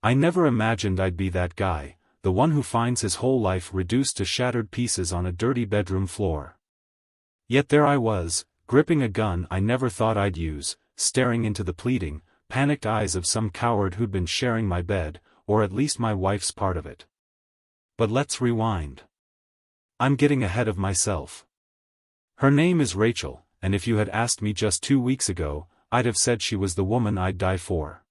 I never imagined I'd be that guy, the one who finds his whole life reduced to shattered pieces on a dirty bedroom floor. Yet there I was, gripping a gun I never thought I'd use, staring into the pleading, panicked eyes of some coward who'd been sharing my bed, or at least my wife's part of it. But let's rewind. I'm getting ahead of myself. Her name is Rachel, and if you had asked me just 2 weeks ago, I'd have said she was the woman I'd die for.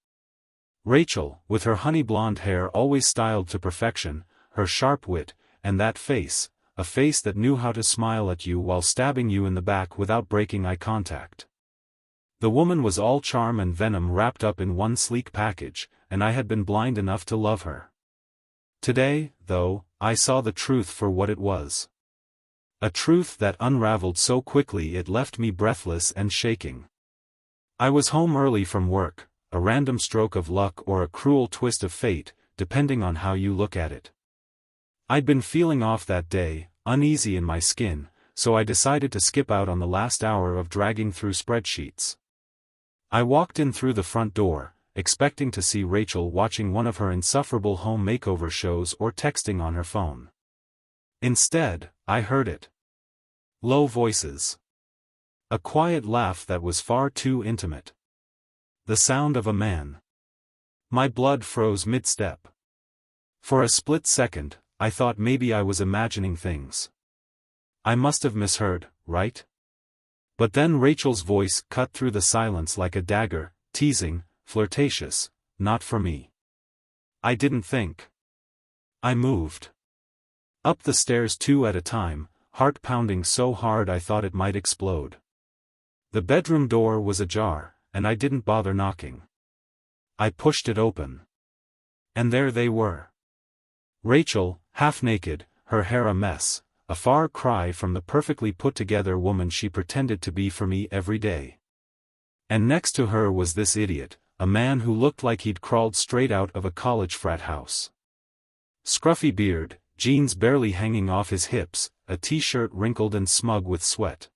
Rachel, with her honey blonde hair always styled to perfection, her sharp wit, and that face, a face that knew how to smile at you while stabbing you in the back without breaking eye contact. The woman was all charm and venom wrapped up in one sleek package, and I had been blind enough to love her. Today, though, I saw the truth for what it was. A truth that unraveled so quickly it left me breathless and shaking. I was home early from work, a random stroke of luck or a cruel twist of fate, depending on how you look at it. I'd been feeling off that day, uneasy in my skin, so I decided to skip out on the last hour of dragging through spreadsheets. I walked in through the front door, expecting to see Rachel watching one of her insufferable home makeover shows or texting on her phone. Instead, I heard it. Low voices. A quiet laugh that was far too intimate. The sound of a man. My blood froze mid-step. For a split second, I thought maybe I was imagining things. I must have misheard, right? But then Rachel's voice cut through the silence like a dagger, teasing, flirtatious, not for me. I didn't think. I moved. Up the stairs 2 at a time, heart pounding so hard I thought it might explode. The bedroom door was ajar, and I didn't bother knocking. I pushed it open. And there they were. Rachel, half naked, her hair a mess, a far cry from the perfectly put-together woman she pretended to be for me every day. And next to her was this idiot, a man who looked like he'd crawled straight out of a college frat house. Scruffy beard, jeans barely hanging off his hips, a t-shirt wrinkled and smug with sweat.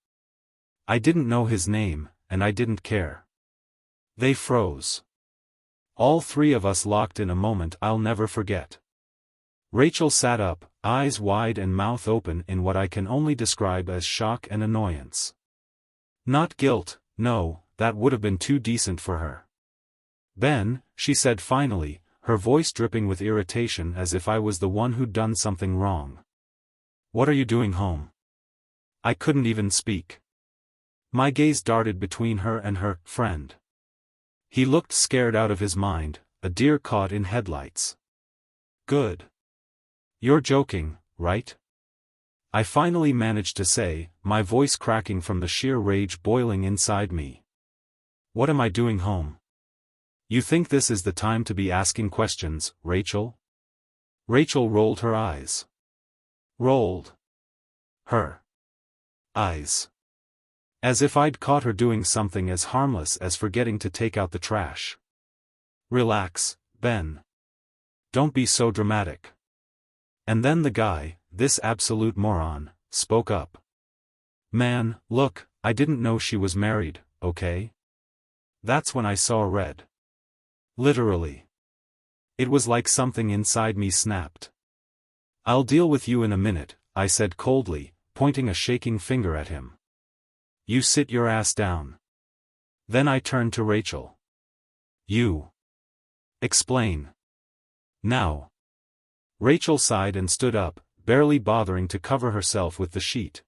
I didn't know his name, and I didn't care. They froze. All 3 of us locked in a moment I'll never forget. Rachel sat up, eyes wide and mouth open in what I can only describe as shock and annoyance. Not guilt, no, that would have been too decent for her. Ben, she said finally, her voice dripping with irritation as if I was the one who'd done something wrong. What are you doing home? I couldn't even speak. My gaze darted between her and her friend. He looked scared out of his mind, a deer caught in headlights. Good. You're joking, right? I finally managed to say, my voice cracking from the sheer rage boiling inside me. What am I doing home? You think this is the time to be asking questions, Rachel? Rachel rolled her eyes. Rolled her eyes. As if I'd caught her doing something as harmless as forgetting to take out the trash. Relax, Ben. Don't be so dramatic. And then the guy, this absolute moron, spoke up. Man, look, I didn't know she was married, okay? That's when I saw red. Literally. It was like something inside me snapped. I'll deal with you in a minute, I said coldly, pointing a shaking finger at him. You sit your ass down. Then I turned to Rachel. You. Explain. Now. Rachel sighed and stood up, barely bothering to cover herself with the sheet.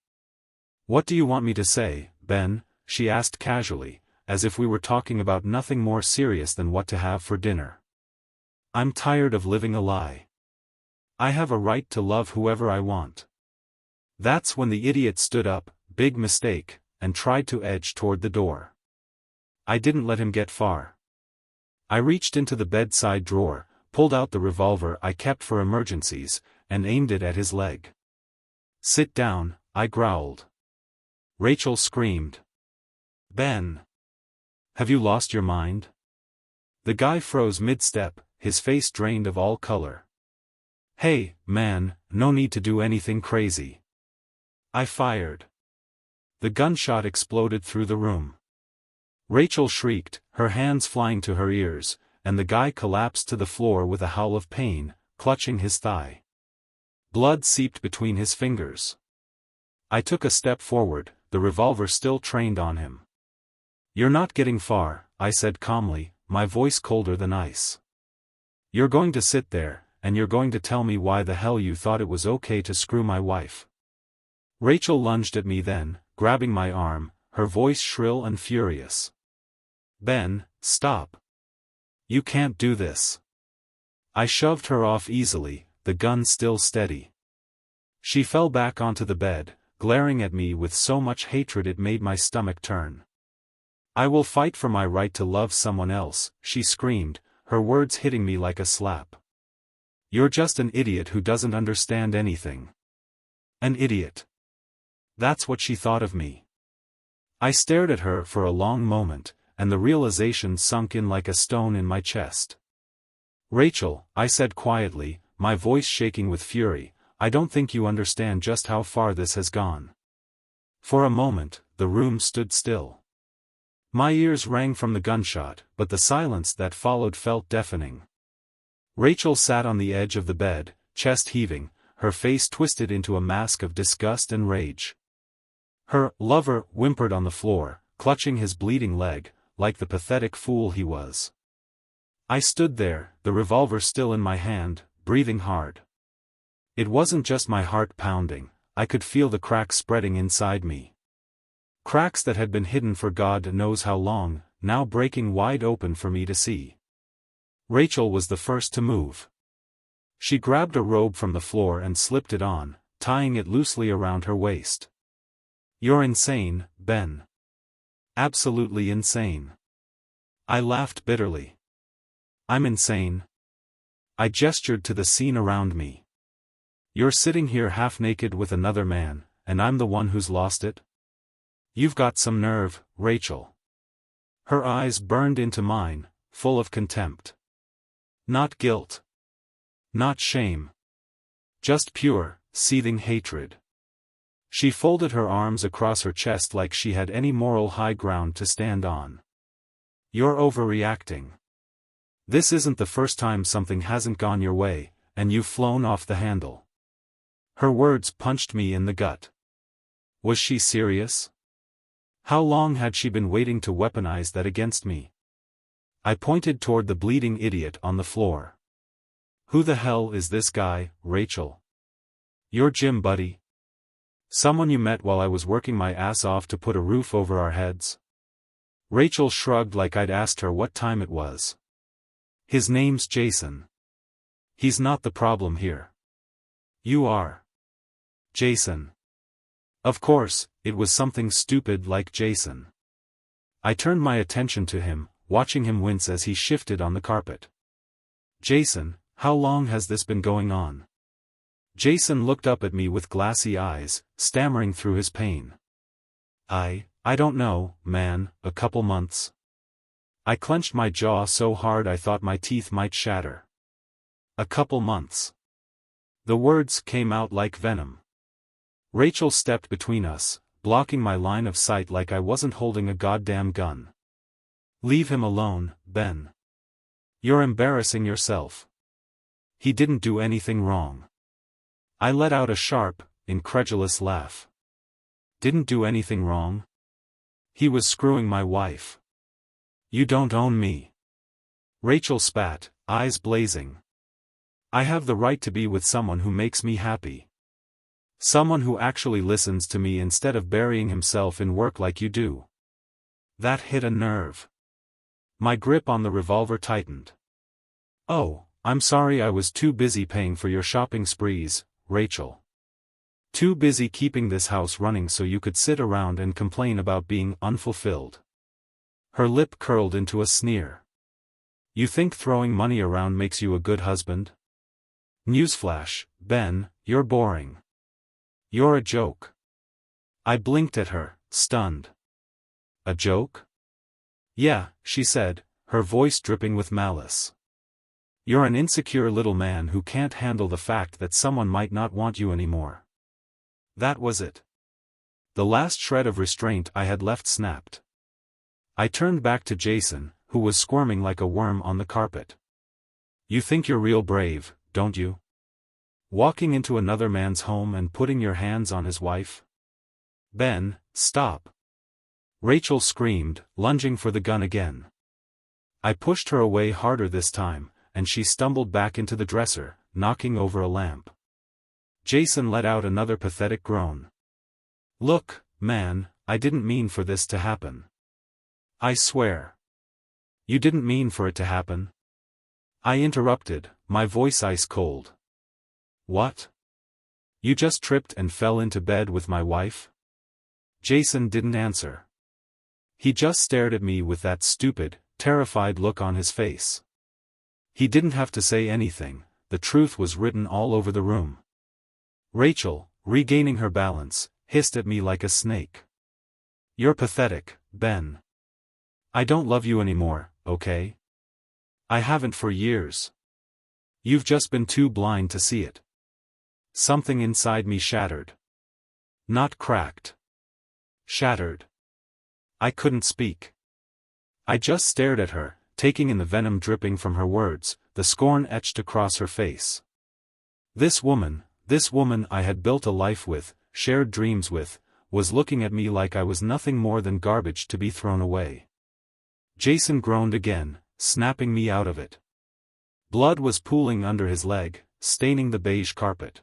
What do you want me to say, Ben? She asked casually, as if we were talking about nothing more serious than what to have for dinner. I'm tired of living a lie. I have a right to love whoever I want. That's when the idiot stood up, big mistake, and tried to edge toward the door. I didn't let him get far. I reached into the bedside drawer, pulled out the revolver I kept for emergencies, and aimed it at his leg. Sit down, I growled. Rachel screamed. Ben. Have you lost your mind? The guy froze mid-step, his face drained of all color. Hey, man, no need to do anything crazy. I fired. The gunshot exploded through the room. Rachel shrieked, her hands flying to her ears, and the guy collapsed to the floor with a howl of pain, clutching his thigh. Blood seeped between his fingers. I took a step forward, the revolver still trained on him. "You're not getting far," I said calmly, my voice colder than ice. "You're going to sit there, and you're going to tell me why the hell you thought it was okay to screw my wife." Rachel lunged at me then, grabbing my arm, her voice shrill and furious. "Ben, stop. You can't do this." I shoved her off easily, the gun still steady. She fell back onto the bed, glaring at me with so much hatred it made my stomach turn. "I will fight for my right to love someone else," she screamed, her words hitting me like a slap. "You're just an idiot who doesn't understand anything." An idiot. That's what she thought of me. I stared at her for a long moment, and the realization sunk in like a stone in my chest. "Rachel," I said quietly, my voice shaking with fury, "I don't think you understand just how far this has gone." For a moment, the room stood still. My ears rang from the gunshot, but the silence that followed felt deafening. Rachel sat on the edge of the bed, chest heaving, her face twisted into a mask of disgust and rage. Her lover whimpered on the floor, clutching his bleeding leg, like the pathetic fool he was. I stood there, the revolver still in my hand, breathing hard. It wasn't just my heart pounding, I could feel the cracks spreading inside me. Cracks that had been hidden for God knows how long, now breaking wide open for me to see. Rachel was the first to move. She grabbed a robe from the floor and slipped it on, tying it loosely around her waist. "You're insane, Ben. Absolutely insane." I laughed bitterly. "I'm insane?" I gestured to the scene around me. "You're sitting here half-naked with another man, and I'm the one who's lost it? You've got some nerve, Rachel." Her eyes burned into mine, full of contempt. Not guilt. Not shame. Just pure, seething hatred. She folded her arms across her chest like she had any moral high ground to stand on. "You're overreacting. This isn't the first time something hasn't gone your way, and you've flown off the handle." Her words punched me in the gut. Was she serious? How long had she been waiting to weaponize that against me? I pointed toward the bleeding idiot on the floor. "Who the hell is this guy, Rachel? Your gym buddy? Someone you met while I was working my ass off to put a roof over our heads?" Rachel shrugged like I'd asked her what time it was. "His name's Jason. He's not the problem here. You are." "Jason." Of course, it was something stupid like Jason. I turned my attention to him, watching him wince as he shifted on the carpet. "Jason, how long has this been going on?" Jason looked up at me with glassy eyes, stammering through his pain. I don't know, man, a couple months." I clenched my jaw so hard I thought my teeth might shatter. "A couple months." The words came out like venom. Rachel stepped between us, blocking my line of sight like I wasn't holding a goddamn gun. "Leave him alone, Ben. You're embarrassing yourself. He didn't do anything wrong." I let out a sharp, incredulous laugh. "Didn't do anything wrong? He was screwing my wife. You don't own me." Rachel spat, eyes blazing. "I have the right to be with someone who makes me happy. Someone who actually listens to me instead of burying himself in work like you do." That hit a nerve. My grip on the revolver tightened. "Oh, I'm sorry, I was too busy paying for your shopping sprees, Rachel. Too busy keeping this house running so you could sit around and complain about being unfulfilled." Her lip curled into a sneer. "You think throwing money around makes you a good husband? Newsflash, Ben, you're boring. You're a joke." I blinked at her, stunned. "A joke?" "Yeah," she said, her voice dripping with malice. "You're an insecure little man who can't handle the fact that someone might not want you anymore." That was it. The last shred of restraint I had left snapped. I turned back to Jason, who was squirming like a worm on the carpet. "You think you're real brave, don't you? Walking into another man's home and putting your hands on his wife?" "Ben, stop!" Rachel screamed, lunging for the gun again. I pushed her away harder this time, and she stumbled back into the dresser, knocking over a lamp. Jason let out another pathetic groan. "Look, man, I didn't mean for this to happen. I swear." "You didn't mean for it to happen?" I interrupted, my voice ice cold. "What? You just tripped and fell into bed with my wife?" Jason didn't answer. He just stared at me with that stupid, terrified look on his face. He didn't have to say anything, the truth was written all over the room. Rachel, regaining her balance, hissed at me like a snake. "You're pathetic, Ben. I don't love you anymore, okay? I haven't for years. You've just been too blind to see it." Something inside me shattered. Not cracked. Shattered. I couldn't speak. I just stared at her, taking in the venom dripping from her words, the scorn etched across her face. This woman I had built a life with, shared dreams with, was looking at me like I was nothing more than garbage to be thrown away. Jason groaned again, snapping me out of it. Blood was pooling under his leg, staining the beige carpet.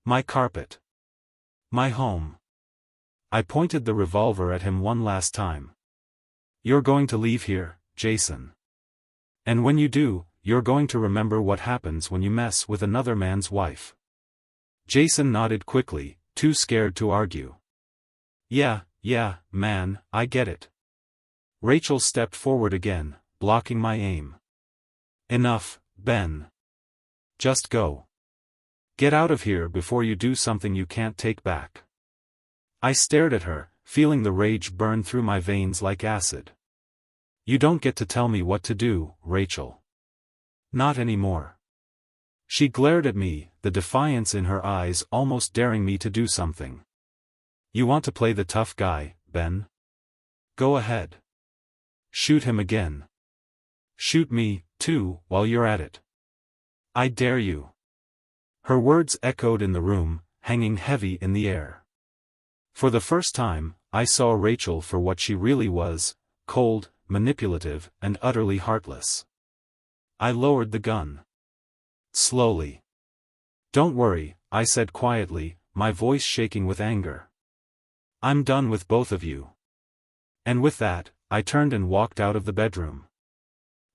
My carpet. My home. I pointed the revolver at him one last time. "You're going to leave here, Jason. And when you do, you're going to remember what happens when you mess with another man's wife." Jason nodded quickly, too scared to argue. Yeah, man, I get it." Rachel stepped forward again, blocking my aim. "Enough, Ben. Just go. Get out of here before you do something you can't take back." I stared at her, feeling the rage burn through my veins like acid. "You don't get to tell me what to do, Rachel. Not anymore." She glared at me, the defiance in her eyes almost daring me to do something. "You want to play the tough guy, Ben? Go ahead. Shoot him again. Shoot me, too, while you're at it. I dare you." Her words echoed in the room, hanging heavy in the air. For the first time, I saw Rachel for what she really was, cold, manipulative, and utterly heartless. I lowered the gun. Slowly. "Don't worry," I said quietly, my voice shaking with anger. "I'm done with both of you." And with that, I turned and walked out of the bedroom.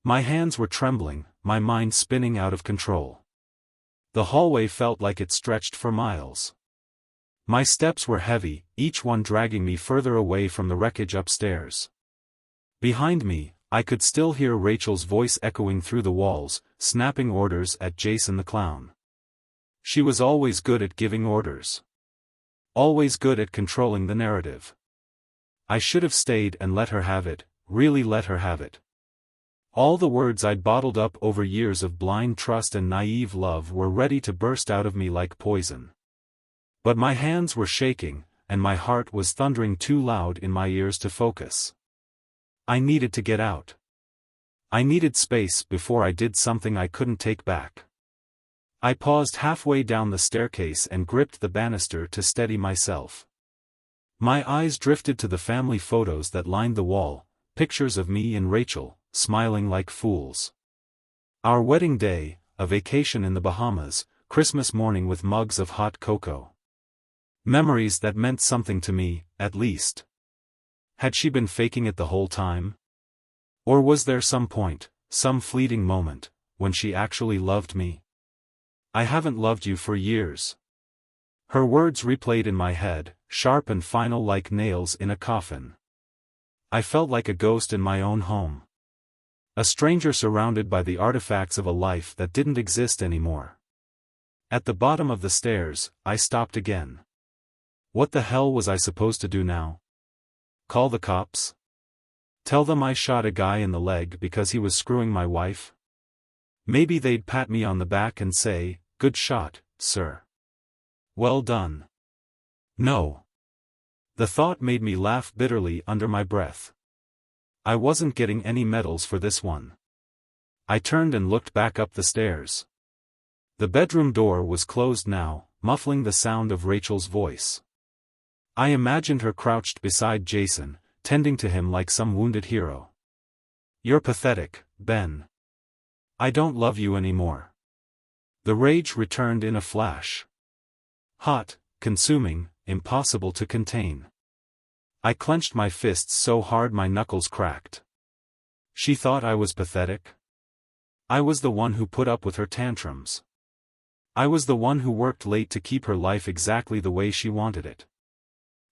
My hands were trembling, my mind spinning out of control. The hallway felt like it stretched for miles. My steps were heavy, each one dragging me further away from the wreckage upstairs. Behind me, I could still hear Rachel's voice echoing through the walls, snapping orders at Jason the clown. She was always good at giving orders. Always good at controlling the narrative. I should have stayed and let her have it, really let her have it. All the words I'd bottled up over years of blind trust and naive love were ready to burst out of me like poison. But my hands were shaking, and my heart was thundering too loud in my ears to focus. I needed to get out. I needed space before I did something I couldn't take back. I paused halfway down the staircase and gripped the banister to steady myself. My eyes drifted to the family photos that lined the wall, pictures of me and Rachel, smiling like fools. Our wedding day, a vacation in the Bahamas, Christmas morning with mugs of hot cocoa. Memories that meant something to me, at least. Had she been faking it the whole time? Or was there some point, some fleeting moment, when she actually loved me? "I haven't loved you for years." Her words replayed in my head, sharp and final like nails in a coffin. I felt like a ghost in my own home. A stranger surrounded by the artifacts of a life that didn't exist anymore. At the bottom of the stairs, I stopped again. What the hell was I supposed to do now? Call the cops? Tell them I shot a guy in the leg because he was screwing my wife? Maybe they'd pat me on the back and say, "Good shot, sir. Well done." No. The thought made me laugh bitterly under my breath. I wasn't getting any medals for this one. I turned and looked back up the stairs. The bedroom door was closed now, muffling the sound of Rachel's voice. I imagined her crouched beside Jason, tending to him like some wounded hero. "You're pathetic, Ben. I don't love you anymore." The rage returned in a flash. Hot, consuming, impossible to contain. I clenched my fists so hard my knuckles cracked. She thought I was pathetic? I was the one who put up with her tantrums. I was the one who worked late to keep her life exactly the way she wanted it.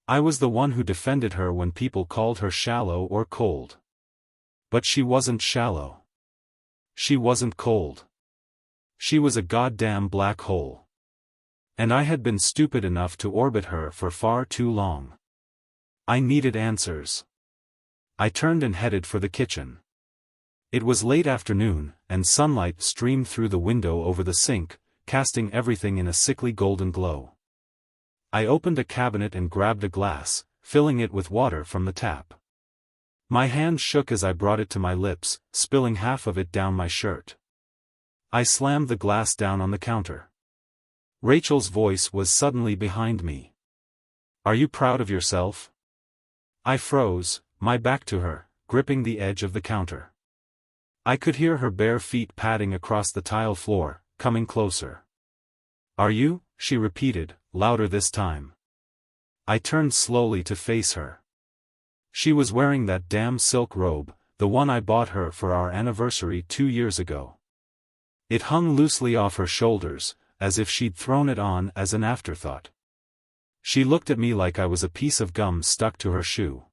I was the one who defended her when people called her shallow or cold. But she wasn't shallow. She wasn't cold. She was a goddamn black hole. And I had been stupid enough to orbit her for far too long. I needed answers. I turned and headed for the kitchen. It was late afternoon, and sunlight streamed through the window over the sink, casting everything in a sickly golden glow. I opened a cabinet and grabbed a glass, filling it with water from the tap. My hand shook as I brought it to my lips, spilling half of it down my shirt. I slammed the glass down on the counter. Rachel's voice was suddenly behind me. "Are you proud of yourself?" I froze, my back to her, gripping the edge of the counter. I could hear her bare feet padding across the tile floor, coming closer. "Are you?" she repeated, louder this time. I turned slowly to face her. She was wearing that damn silk robe, the one I bought her for our anniversary 2 years ago. It hung loosely off her shoulders, as if she'd thrown it on as an afterthought. She looked at me like I was a piece of gum stuck to her shoe.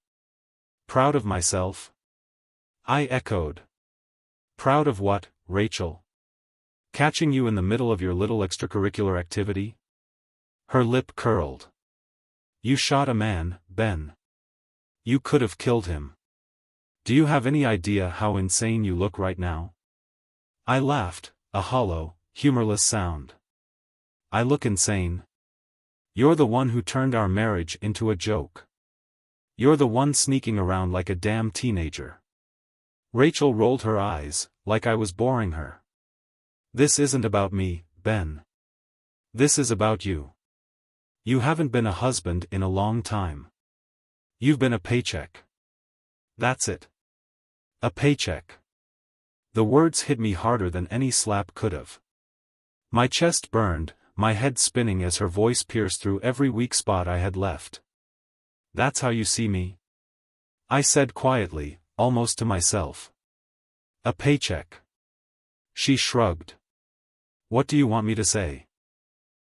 "Proud of myself?" I echoed. "Proud of what, Rachel? Catching you in the middle of your little extracurricular activity?" Her lip curled. "You shot a man, Ben. You could have killed him. Do you have any idea how insane you look right now?" I laughed, a hollow, humorless sound. "I look insane? You're the one who turned our marriage into a joke. You're the one sneaking around like a damn teenager." Rachel rolled her eyes, like I was boring her. "This isn't about me, Ben. This is about you. You haven't been a husband in a long time. You've been a paycheck. That's it. A paycheck." The words hit me harder than any slap could have. My chest burned, my head spinning as her voice pierced through every weak spot I had left. "That's how you see me?" I said quietly, almost to myself. "A paycheck." She shrugged. "What do you want me to say?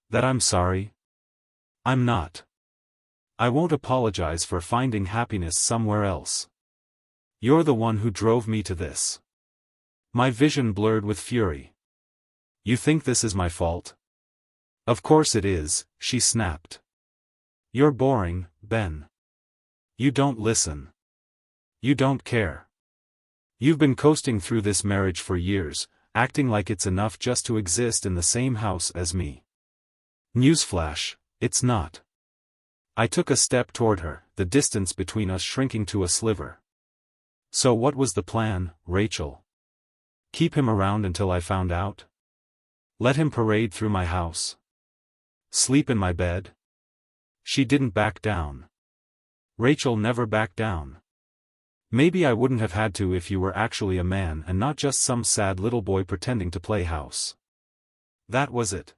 That I'm sorry?" I'm not. I won't apologize for finding happiness somewhere else. You're the one who drove me to this. My vision blurred with fury. "You think this is my fault?" "Of course it is," she snapped. "You're boring, Ben. You don't listen. You don't care. You've been coasting through this marriage for years, acting like it's enough just to exist in the same house as me. Newsflash, it's not." I took a step toward her, the distance between us shrinking to a sliver. "So what was the plan, Rachel? Keep him around until I found out? Let him parade through my house? Sleep in my bed?" She didn't back down. Rachel never backed down. "Maybe I wouldn't have had to if you were actually a man and not just some sad little boy pretending to play house. That was it."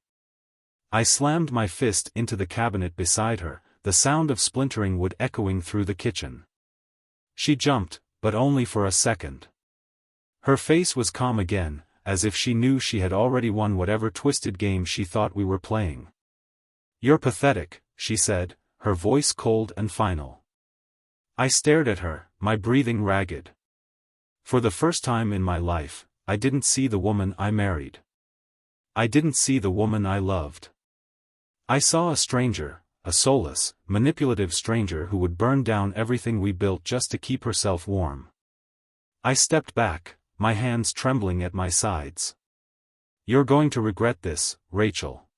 I slammed my fist into the cabinet beside her, the sound of splintering wood echoing through the kitchen. She jumped, but only for a second. Her face was calm again, as if she knew she had already won whatever twisted game she thought we were playing. "You're pathetic," she said, her voice cold and final. I stared at her, my breathing ragged. For the first time in my life, I didn't see the woman I married. I didn't see the woman I loved. I saw a stranger, a soulless, manipulative stranger who would burn down everything we built just to keep herself warm. I stepped back, my hands trembling at my sides. "You're going to regret this, Rachel."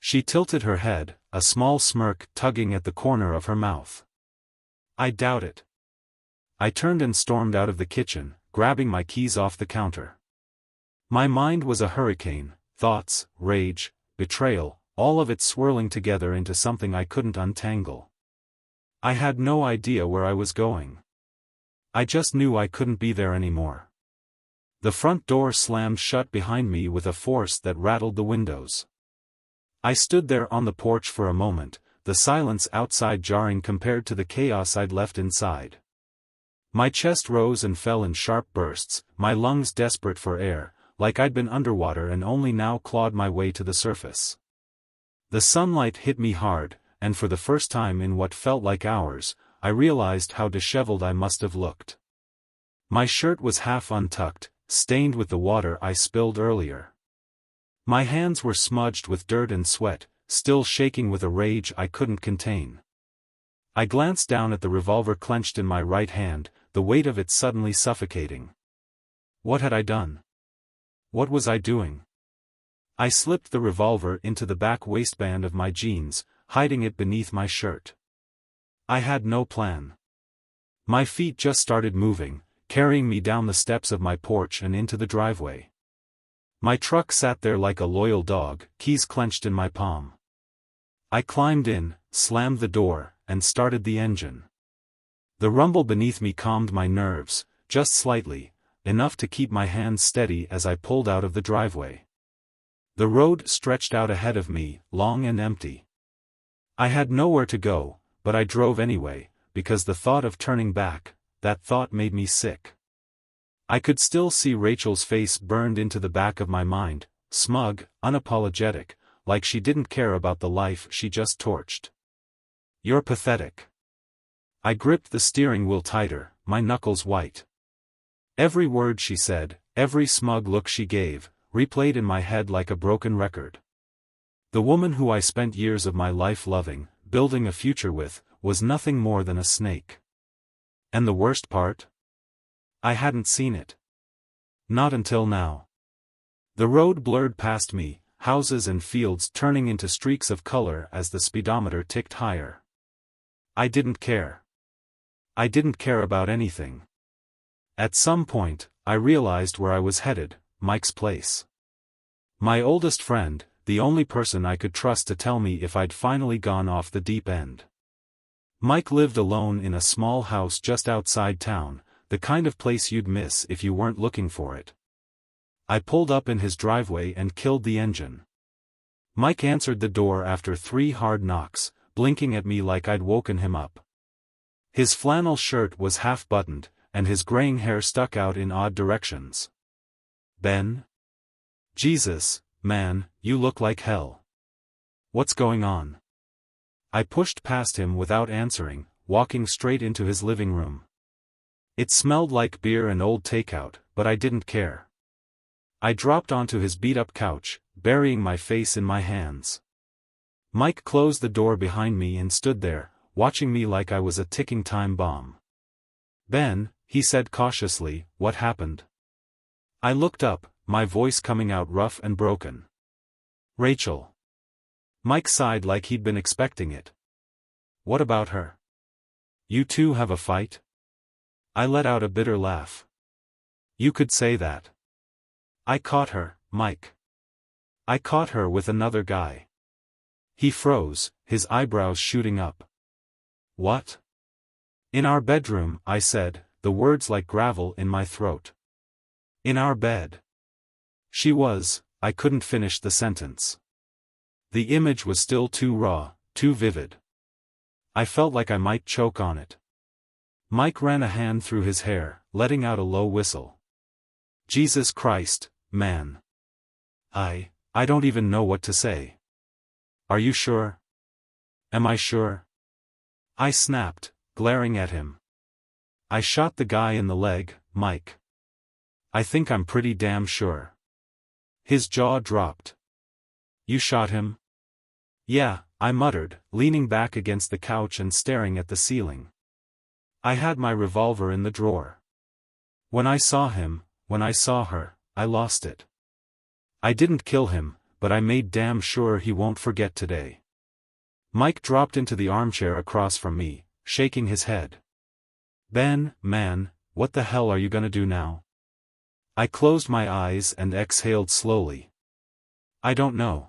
She tilted her head, a small smirk tugging at the corner of her mouth. "I doubt it. I turned and stormed out of the kitchen, grabbing my keys off the counter. My mind was a hurricane, thoughts, rage, betrayal, all of it swirling together into something I couldn't untangle. I had no idea where I was going. I just knew I couldn't be there anymore. The front door slammed shut behind me with a force that rattled the windows. I stood there on the porch for a moment, the silence outside jarring compared to the chaos I'd left inside. My chest rose and fell in sharp bursts, my lungs desperate for air, like I'd been underwater and only now clawed my way to the surface. The sunlight hit me hard, and for the first time in what felt like hours, I realized how disheveled I must have looked. My shirt was half untucked, stained with the water I spilled earlier. My hands were smudged with dirt and sweat, still shaking with a rage I couldn't contain. I glanced down at the revolver clenched in my right hand, the weight of it suddenly suffocating. What had I done? What was I doing? I slipped the revolver into the back waistband of my jeans, hiding it beneath my shirt. I had no plan. My feet just started moving, carrying me down the steps of my porch and into the driveway. My truck sat there like a loyal dog, keys clenched in my palm. I climbed in, slammed the door, and started the engine. The rumble beneath me calmed my nerves, just slightly, enough to keep my hands steady as I pulled out of the driveway. The road stretched out ahead of me, long and empty. I had nowhere to go, but I drove anyway, because the thought of turning back, that thought made me sick. I could still see Rachel's face burned into the back of my mind, smug, unapologetic, like she didn't care about the life she just torched. "You're pathetic." I gripped the steering wheel tighter, my knuckles white. Every word she said, every smug look she gave, replayed in my head like a broken record. The woman who I spent years of my life loving, building a future with, was nothing more than a snake. And the worst part? I hadn't seen it. Not until now. The road blurred past me, houses and fields turning into streaks of color as the speedometer ticked higher. I didn't care. I didn't care about anything. At some point, I realized where I was headed, Mike's place. My oldest friend, the only person I could trust to tell me if I'd finally gone off the deep end. Mike lived alone in a small house just outside town, the kind of place you'd miss if you weren't looking for it. I pulled up in his driveway and killed the engine. Mike answered the door after 3 hard knocks, blinking at me like I'd woken him up. His flannel shirt was half-buttoned, and his graying hair stuck out in odd directions. "Ben? Jesus, man, you look like hell. What's going on?" I pushed past him without answering, walking straight into his living room. It smelled like beer and old takeout, but I didn't care. I dropped onto his beat-up couch, burying my face in my hands. Mike closed the door behind me and stood there, watching me like I was a ticking time bomb. "Ben," he said cautiously, "what happened?" I looked up, my voice coming out rough and broken. "Rachel." Mike sighed like he'd been expecting it. "What about her? You two have a fight?" I let out a bitter laugh. "You could say that. I caught her, Mike. I caught her with another guy." He froze, his eyebrows shooting up. "What?" "In our bedroom," I said, the words like gravel in my throat. "In our bed." She was, I couldn't finish the sentence. The image was still too raw, too vivid. I felt like I might choke on it. Mike ran a hand through his hair, letting out a low whistle. "Jesus Christ, man. I don't even know what to say." "Are you sure?" "Am I sure?" I snapped, glaring at him. "I shot the guy in the leg, Mike. I think I'm pretty damn sure." His jaw dropped. "You shot him?" "Yeah," I muttered, leaning back against the couch and staring at the ceiling. I had my revolver in the drawer. When I saw him, when I saw her, I lost it. I didn't kill him, but I made damn sure he won't forget today. Mike dropped into the armchair across from me, shaking his head. Ben, man, what the hell are you gonna do now? I closed my eyes and exhaled slowly. I don't know.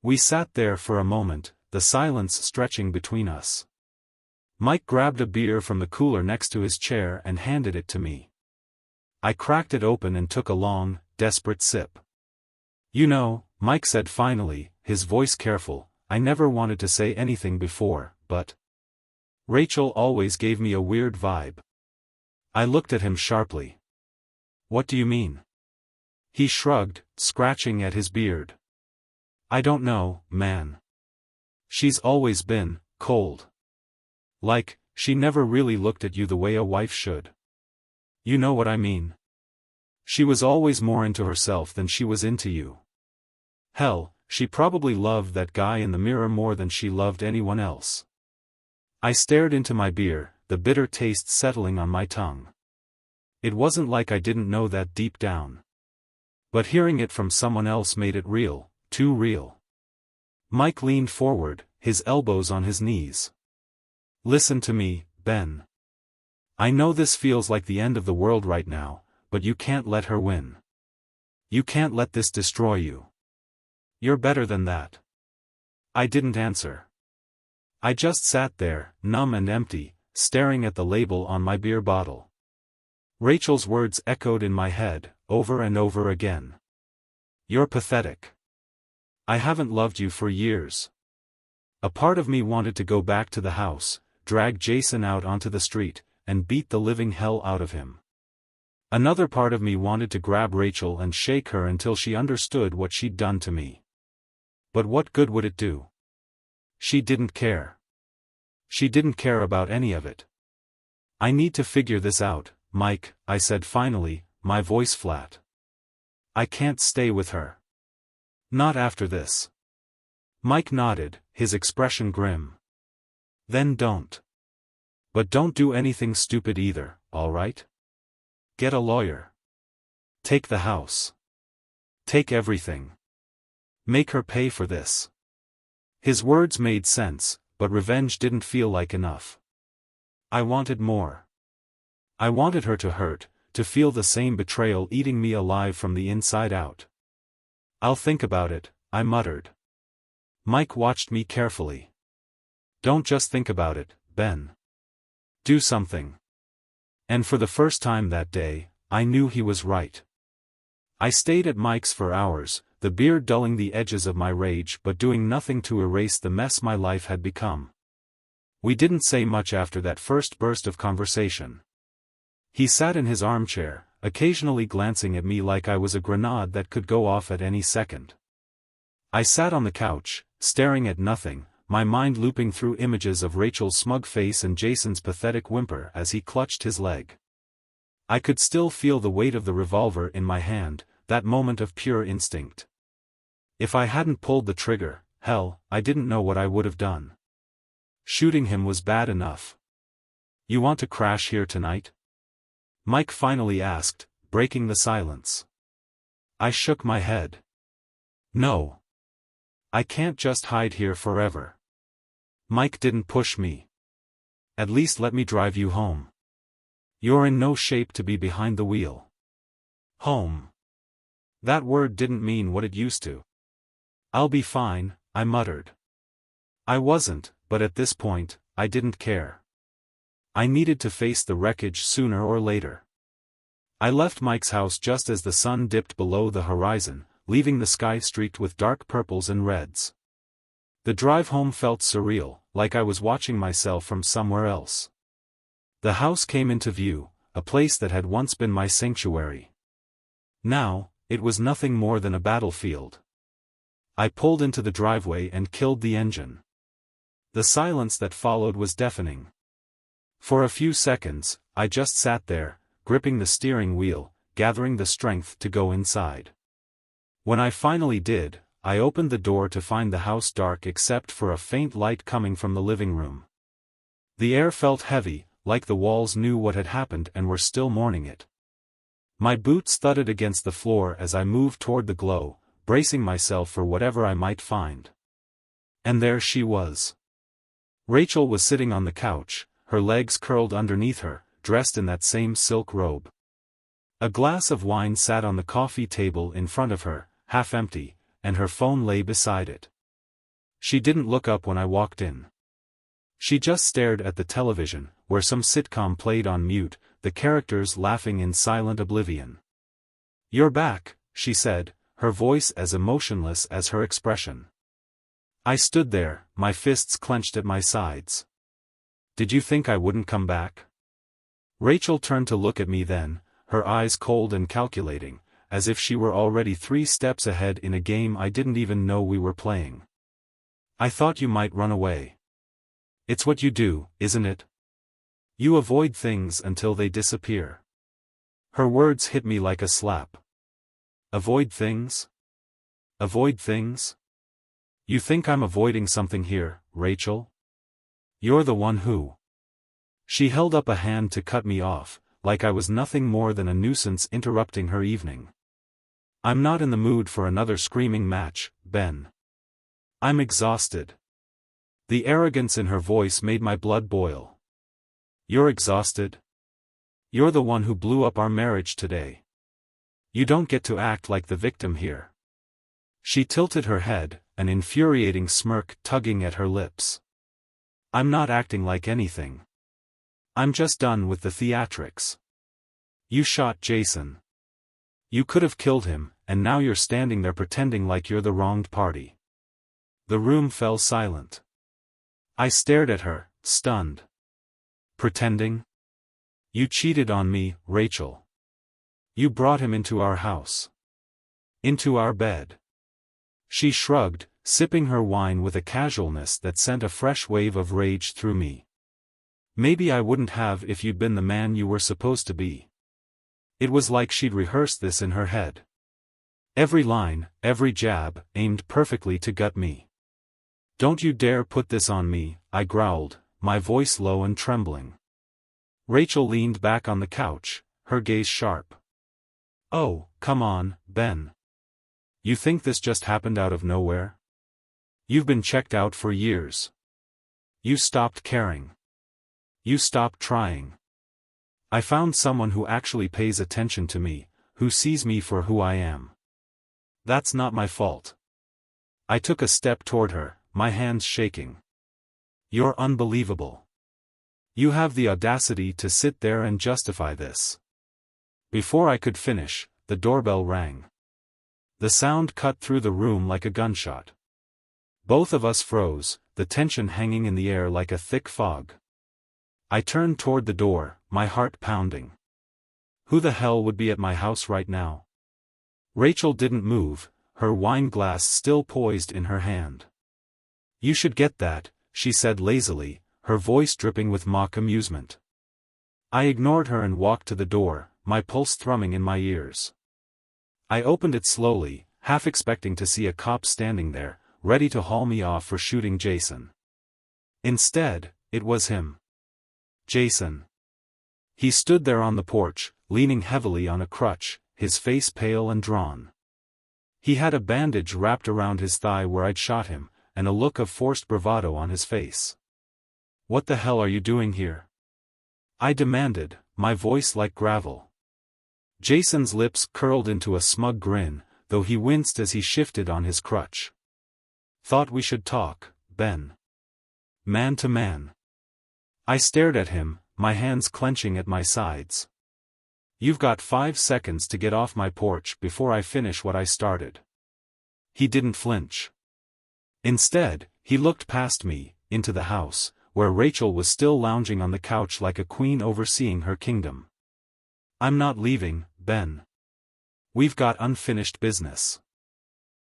We sat there for a moment, the silence stretching between us. Mike grabbed a beer from the cooler next to his chair and handed it to me. I cracked it open and took a long, desperate sip. You know, Mike said finally, his voice careful, I never wanted to say anything before, but Rachel always gave me a weird vibe. I looked at him sharply. What do you mean? He shrugged, scratching at his beard. I don't know, man. She's always been cold. Like, she never really looked at you the way a wife should. You know what I mean? She was always more into herself than she was into you. Hell, she probably loved that guy in the mirror more than she loved anyone else. I stared into my beer, the bitter taste settling on my tongue. It wasn't like I didn't know that deep down. But hearing it from someone else made it real, too real. Mike leaned forward, his elbows on his knees. Listen to me, Ben. I know this feels like the end of the world right now, but you can't let her win. You can't let this destroy you. You're better than that. I didn't answer. I just sat there, numb and empty, staring at the label on my beer bottle. Rachel's words echoed in my head, over and over again. You're pathetic. I haven't loved you for years. A part of me wanted to go back to the house, drag Jason out onto the street, and beat the living hell out of him. Another part of me wanted to grab Rachel and shake her until she understood what she'd done to me. But what good would it do? She didn't care. She didn't care about any of it. I need to figure this out, Mike, I said finally, my voice flat. I can't stay with her. Not after this. Mike nodded, his expression grim. Then don't. But don't do anything stupid either, all right? Get a lawyer. Take the house. Take everything. Make her pay for this. His words made sense, but revenge didn't feel like enough. I wanted more. I wanted her to hurt, to feel the same betrayal eating me alive from the inside out. I'll think about it, I muttered. Mike watched me carefully. Don't just think about it, Ben. Do something. And for the first time that day, I knew he was right. I stayed at Mike's for hours, the beer dulling the edges of my rage but doing nothing to erase the mess my life had become. We didn't say much after that first burst of conversation. He sat in his armchair, occasionally glancing at me like I was a grenade that could go off at any second. I sat on the couch, staring at nothing, my mind looping through images of Rachel's smug face and Jason's pathetic whimper as he clutched his leg. I could still feel the weight of the revolver in my hand, that moment of pure instinct. If I hadn't pulled the trigger, hell, I didn't know what I would have done. Shooting him was bad enough. You want to crash here tonight? Mike finally asked, breaking the silence. I shook my head. No. I can't just hide here forever. Mike didn't push me. At least let me drive you home. You're in no shape to be behind the wheel. Home. That word didn't mean what it used to. I'll be fine, I muttered. I wasn't, but at this point, I didn't care. I needed to face the wreckage sooner or later. I left Mike's house just as the sun dipped below the horizon, leaving the sky streaked with dark purples and reds. The drive home felt surreal, like I was watching myself from somewhere else. The house came into view, a place that had once been my sanctuary. Now, it was nothing more than a battlefield. I pulled into the driveway and killed the engine. The silence that followed was deafening. For a few seconds, I just sat there, gripping the steering wheel, gathering the strength to go inside. When I finally did, I opened the door to find the house dark except for a faint light coming from the living room. The air felt heavy, like the walls knew what had happened and were still mourning it. My boots thudded against the floor as I moved toward the glow, bracing myself for whatever I might find. And there she was. Rachel was sitting on the couch, her legs curled underneath her, dressed in that same silk robe. A glass of wine sat on the coffee table in front of her, half empty, and her phone lay beside it. She didn't look up when I walked in. She just stared at the television, where some sitcom played on mute, the characters laughing in silent oblivion. "You're back," she said, her voice as emotionless as her expression. I stood there, my fists clenched at my sides. "Did you think I wouldn't come back?" Rachel turned to look at me then, her eyes cold and calculating, as if she were already 3 steps ahead in a game I didn't even know we were playing. "I thought you might run away. It's what you do, isn't it? You avoid things until they disappear." Her words hit me like a slap. Avoid things? Avoid things? You think I'm avoiding something here, Rachel? You're the one who. She held up a hand to cut me off, like I was nothing more than a nuisance interrupting her evening. "I'm not in the mood for another screaming match, Ben. I'm exhausted." The arrogance in her voice made my blood boil. "You're exhausted? You're the one who blew up our marriage today. You don't get to act like the victim here." She tilted her head, an infuriating smirk tugging at her lips. "I'm not acting like anything. I'm just done with the theatrics. You shot Jason. You could have killed him, and now you're standing there pretending like you're the wronged party." The room fell silent. I stared at her, stunned. "Pretending? You cheated on me, Rachel. You brought him into our house. Into our bed." She shrugged, sipping her wine with a casualness that sent a fresh wave of rage through me. "Maybe I wouldn't have if you'd been the man you were supposed to be." It was like she'd rehearsed this in her head. Every line, every jab, aimed perfectly to gut me. "Don't you dare put this on me," I growled, my voice low and trembling. Rachel leaned back on the couch, her gaze sharp. "Oh, come on, Ben. You think this just happened out of nowhere? You've been checked out for years. You stopped caring. You stopped trying. I found someone who actually pays attention to me, who sees me for who I am. That's not my fault." I took a step toward her, my hands shaking. "You're unbelievable. You have the audacity to sit there and justify this." Before I could finish, the doorbell rang. The sound cut through the room like a gunshot. Both of us froze, the tension hanging in the air like a thick fog. I turned toward the door, my heart pounding. Who the hell would be at my house right now? Rachel didn't move, her wine glass still poised in her hand. "You should get that," she said lazily, her voice dripping with mock amusement. I ignored her and walked to the door, my pulse thrumming in my ears. I opened it slowly, half expecting to see a cop standing there, ready to haul me off for shooting Jason. Instead, it was him. Jason. He stood there on the porch, leaning heavily on a crutch, his face pale and drawn. He had a bandage wrapped around his thigh where I'd shot him, and a look of forced bravado on his face. "What the hell are you doing here?" I demanded, my voice like gravel. Jason's lips curled into a smug grin, though he winced as he shifted on his crutch. "Thought we should talk, Ben. Man to man." I stared at him, my hands clenching at my sides. "You've got 5 seconds to get off my porch before I finish what I started." He didn't flinch. Instead, he looked past me, into the house, where Rachel was still lounging on the couch like a queen overseeing her kingdom. "I'm not leaving, Ben. We've got unfinished business."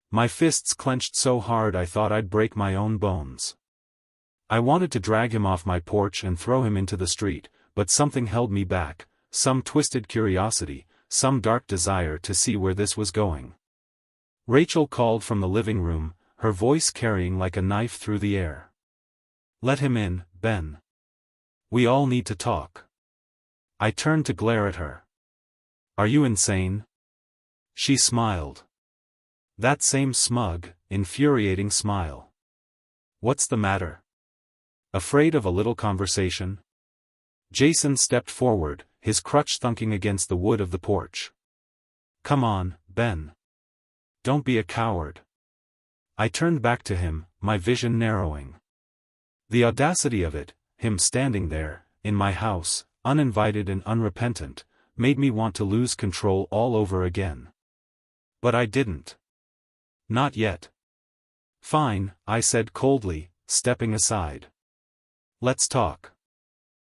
My fists clenched so hard I thought I'd break my own bones. I wanted to drag him off my porch and throw him into the street, but something held me back, some twisted curiosity, some dark desire to see where this was going. Rachel called from the living room, her voice carrying like a knife through the air. "Let him in, Ben. We all need to talk." I turned to glare at her. "Are you insane?" She smiled. That same smug, infuriating smile. "What's the matter? Afraid of a little conversation?" Jason stepped forward, his crutch thunking against the wood of the porch. "Come on, Ben. Don't be a coward." I turned back to him, my vision narrowing. The audacity of it, him standing there, in my house, uninvited and unrepentant, made me want to lose control all over again. But I didn't. Not yet. "Fine," I said coldly, stepping aside. "Let's talk."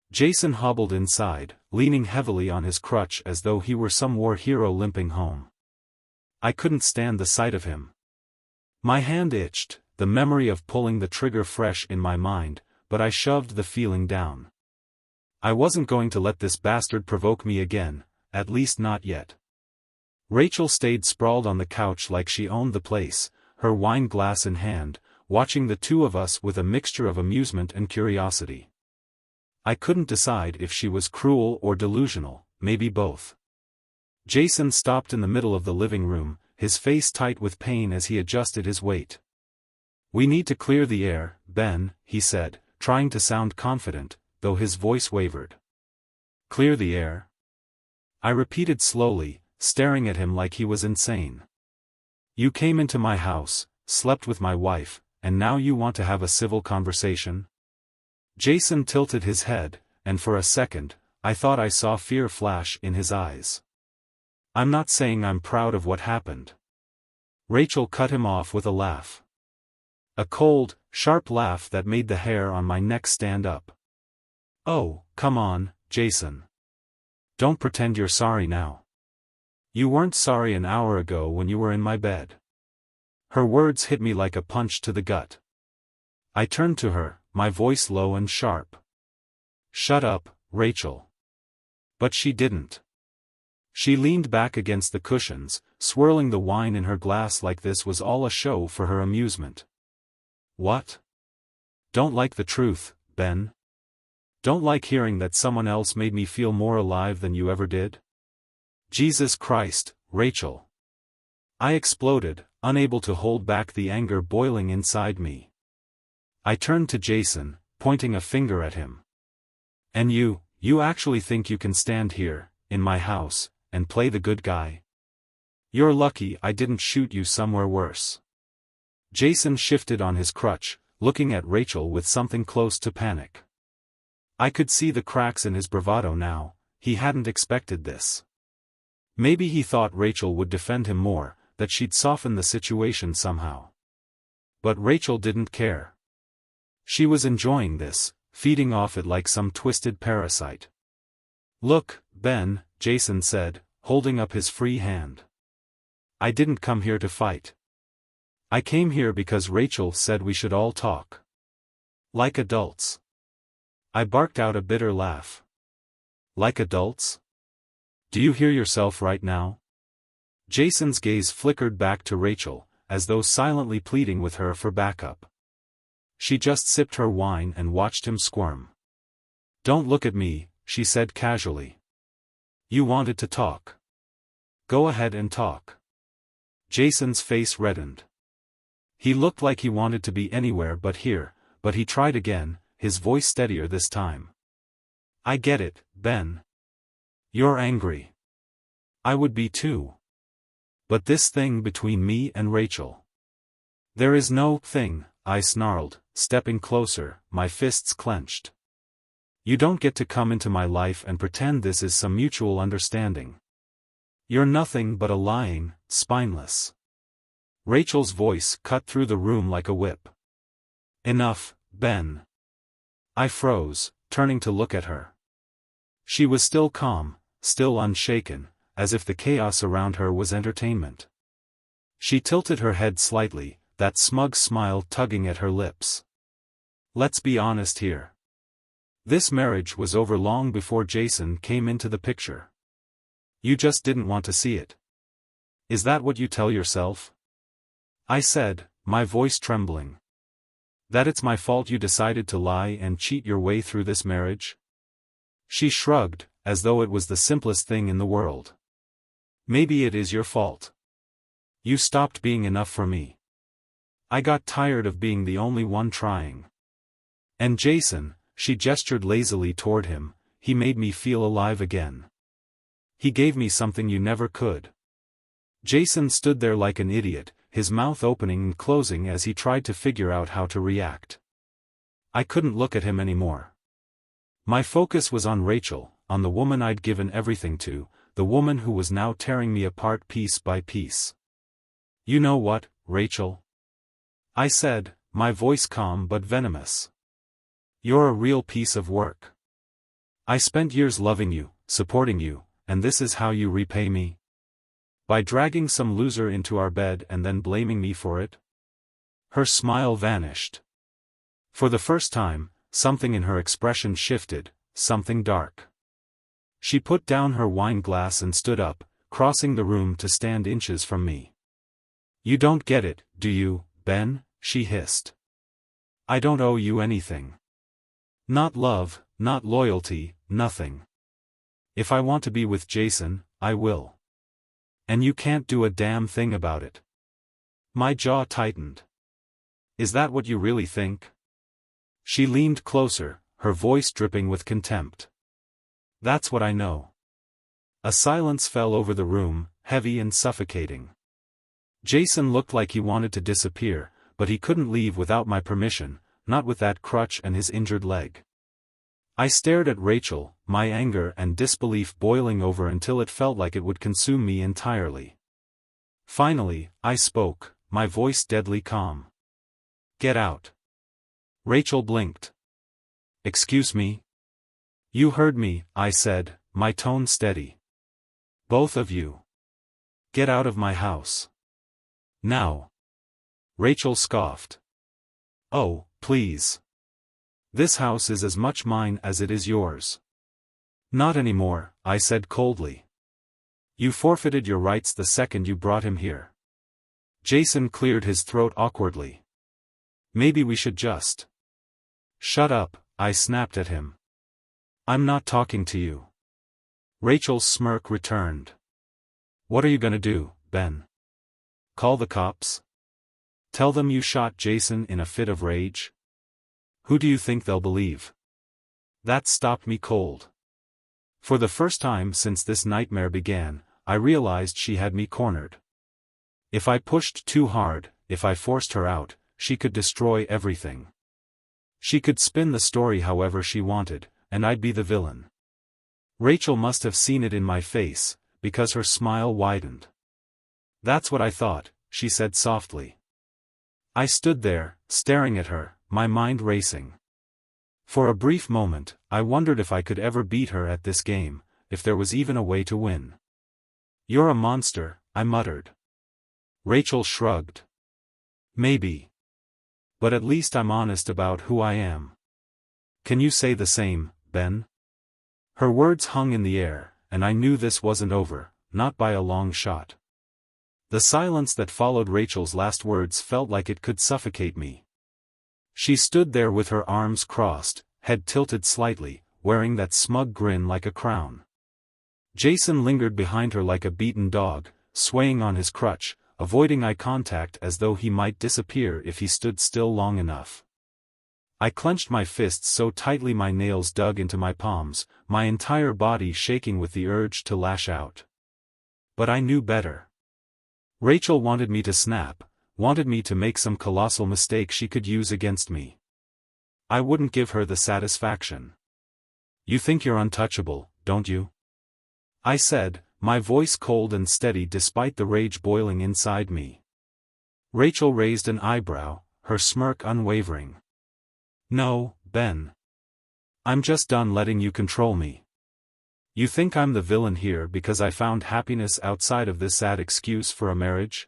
Jason hobbled inside, leaning heavily on his crutch as though he were some war hero limping home. I couldn't stand the sight of him. My hand itched, the memory of pulling the trigger fresh in my mind, but I shoved the feeling down. I wasn't going to let this bastard provoke me again, at least not yet. Rachel stayed sprawled on the couch like she owned the place, her wine glass in hand, watching the two of us with a mixture of amusement and curiosity. I couldn't decide if she was cruel or delusional, maybe both. Jason stopped in the middle of the living room, his face tight with pain as he adjusted his weight. "We need to clear the air, Ben," he said, trying to sound confident, though his voice wavered. "Clear the air?" I repeated slowly, staring at him like he was insane. "You came into my house, slept with my wife, and now you want to have a civil conversation?" Jason tilted his head, and for a second, I thought I saw fear flash in his eyes. "I'm not saying I'm proud of what happened." Rachel cut him off with a laugh. A cold, sharp laugh that made the hair on my neck stand up. "Oh, come on, Jason. Don't pretend you're sorry now. You weren't sorry an hour ago when you were in my bed." Her words hit me like a punch to the gut. I turned to her, my voice low and sharp. "Shut up, Rachel." But she didn't. She leaned back against the cushions, swirling the wine in her glass like this was all a show for her amusement. "What? Don't like the truth, Ben? Don't like hearing that someone else made me feel more alive than you ever did?" "Jesus Christ, Rachel." I exploded, unable to hold back the anger boiling inside me. I turned to Jason, pointing a finger at him. "And you actually think you can stand here, in my house, and play the good guy? You're lucky I didn't shoot you somewhere worse." Jason shifted on his crutch, looking at Rachel with something close to panic. I could see the cracks in his bravado now, he hadn't expected this. Maybe he thought Rachel would defend him more, that she'd soften the situation somehow. But Rachel didn't care. She was enjoying this, feeding off it like some twisted parasite. "Look, Ben," Jason said, holding up his free hand. "I didn't come here to fight. I came here because Rachel said we should all talk. Like adults." I barked out a bitter laugh. "Like adults? Do you hear yourself right now?" Jason's gaze flickered back to Rachel, as though silently pleading with her for backup. She just sipped her wine and watched him squirm. "Don't look at me," she said casually. "You wanted to talk. Go ahead and talk." Jason's face reddened. He looked like he wanted to be anywhere but here, but he tried again, his voice steadier this time. "I get it, Ben. You're angry. I would be too. But this thing between me and Rachel." "There is no thing," I snarled, stepping closer, my fists clenched. "You don't get to come into my life and pretend this is some mutual understanding. You're nothing but a lying, spineless." Rachel's voice cut through the room like a whip. "Enough, Ben." I froze, turning to look at her. She was still calm, still unshaken, as if the chaos around her was entertainment. She tilted her head slightly, that smug smile tugging at her lips. "Let's be honest here. This marriage was over long before Jason came into the picture. You just didn't want to see it. Is that what you tell yourself?" I said, my voice trembling. "That it's my fault you decided to lie and cheat your way through this marriage?" She shrugged, as though it was the simplest thing in the world. "Maybe it is your fault. You stopped being enough for me. I got tired of being the only one trying. And Jason," she gestured lazily toward him, he made me feel alive again. He gave me something you never could. Jason stood there like an idiot, his mouth opening and closing as he tried to figure out how to react. I couldn't look at him anymore. My focus was on Rachel, on the woman I'd given everything to, the woman who was now tearing me apart piece by piece. "You know what, Rachel?" I said, my voice calm but venomous. "You're a real piece of work. I spent years loving you, supporting you, and this is how you repay me? By dragging some loser into our bed and then blaming me for it?" Her smile vanished. For the first time, something in her expression shifted, something dark. She put down her wine glass and stood up, crossing the room to stand inches from me. "You don't get it, do you, Ben?" she hissed. "I don't owe you anything. Not love, not loyalty, nothing. If I want to be with Jason, I will. And you can't do a damn thing about it." My jaw tightened. "Is that what you really think?" She leaned closer, her voice dripping with contempt. "That's what I know." A silence fell over the room, heavy and suffocating. Jason looked like he wanted to disappear, but he couldn't leave without my permission, not with that crutch and his injured leg. I stared at Rachel, my anger and disbelief boiling over until it felt like it would consume me entirely. Finally, I spoke, my voice deadly calm. "Get out." Rachel blinked. "Excuse me?" "You heard me," I said, my tone steady. "Both of you. Get out of my house. Now." Rachel scoffed. "Oh, please. This house is as much mine as it is yours." "Not anymore," I said coldly. "You forfeited your rights the second you brought him here." Jason cleared his throat awkwardly. "Maybe we should just—" "Shut up," I snapped at him. "I'm not talking to you." Rachel's smirk returned. "What are you gonna do, Ben? Call the cops? Tell them you shot Jason in a fit of rage? Who do you think they'll believe?" That stopped me cold. For the first time since this nightmare began, I realized she had me cornered. If I pushed too hard, if I forced her out, she could destroy everything. She could spin the story however she wanted, and I'd be the villain. Rachel must have seen it in my face, because her smile widened. "That's what I thought," she said softly. I stood there, staring at her, my mind racing. For a brief moment, I wondered if I could ever beat her at this game, if there was even a way to win. "You're a monster," I muttered. Rachel shrugged. "Maybe. But at least I'm honest about who I am. Can you say the same, Ben?" Her words hung in the air, and I knew this wasn't over, not by a long shot. The silence that followed Rachel's last words felt like it could suffocate me. She stood there with her arms crossed, head tilted slightly, wearing that smug grin like a crown. Jason lingered behind her like a beaten dog, swaying on his crutch, avoiding eye contact as though he might disappear if he stood still long enough. I clenched my fists so tightly my nails dug into my palms, my entire body shaking with the urge to lash out. But I knew better. Rachel wanted me to snap, wanted me to make some colossal mistake she could use against me. I wouldn't give her the satisfaction. "You think you're untouchable, don't you?" I said, my voice cold and steady despite the rage boiling inside me. Rachel raised an eyebrow, her smirk unwavering. "No, Ben. I'm just done letting you control me. You think I'm the villain here because I found happiness outside of this sad excuse for a marriage?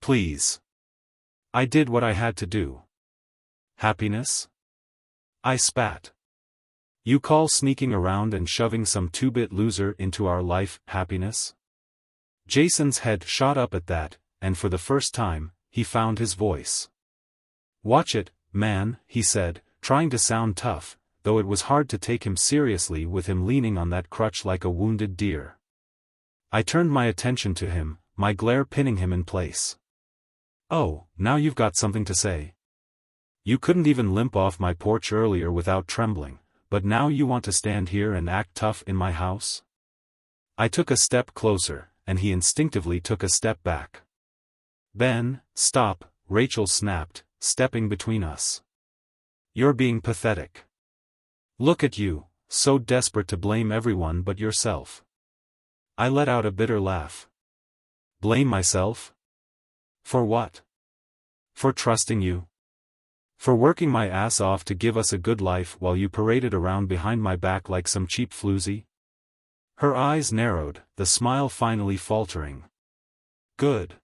Please. I did what I had to do." "Happiness?" I spat. "You call sneaking around and shoving some two-bit loser into our life happiness?" Jason's head shot up at that, and for the first time, he found his voice. "Watch it, man," he said, trying to sound tough, though it was hard to take him seriously with him leaning on that crutch like a wounded deer. I turned my attention to him, my glare pinning him in place. "Oh, now you've got something to say. You couldn't even limp off my porch earlier without trembling, but now you want to stand here and act tough in my house? I took a step closer, and he instinctively took a step back. Ben, stop, Rachel snapped, stepping between us. You're being pathetic. Look at you, so desperate to blame everyone but yourself. I let out a bitter laugh. Blame myself? For what? For trusting you? For working my ass off to give us a good life while you paraded around behind my back like some cheap floozy? Her eyes narrowed, the smile finally faltering. Good.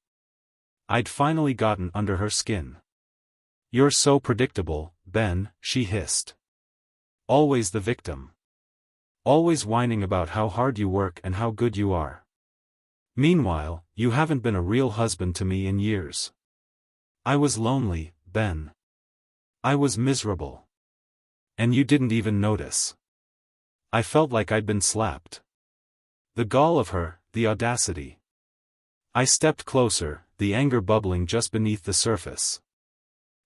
I'd finally gotten under her skin. You're so predictable, Ben, she hissed. Always the victim. Always whining about how hard you work and how good you are. Meanwhile, you haven't been a real husband to me in years. I was lonely, Ben. I was miserable. And you didn't even notice. I felt like I'd been slapped. The gall of her, the audacity. I stepped closer, the anger bubbling just beneath the surface.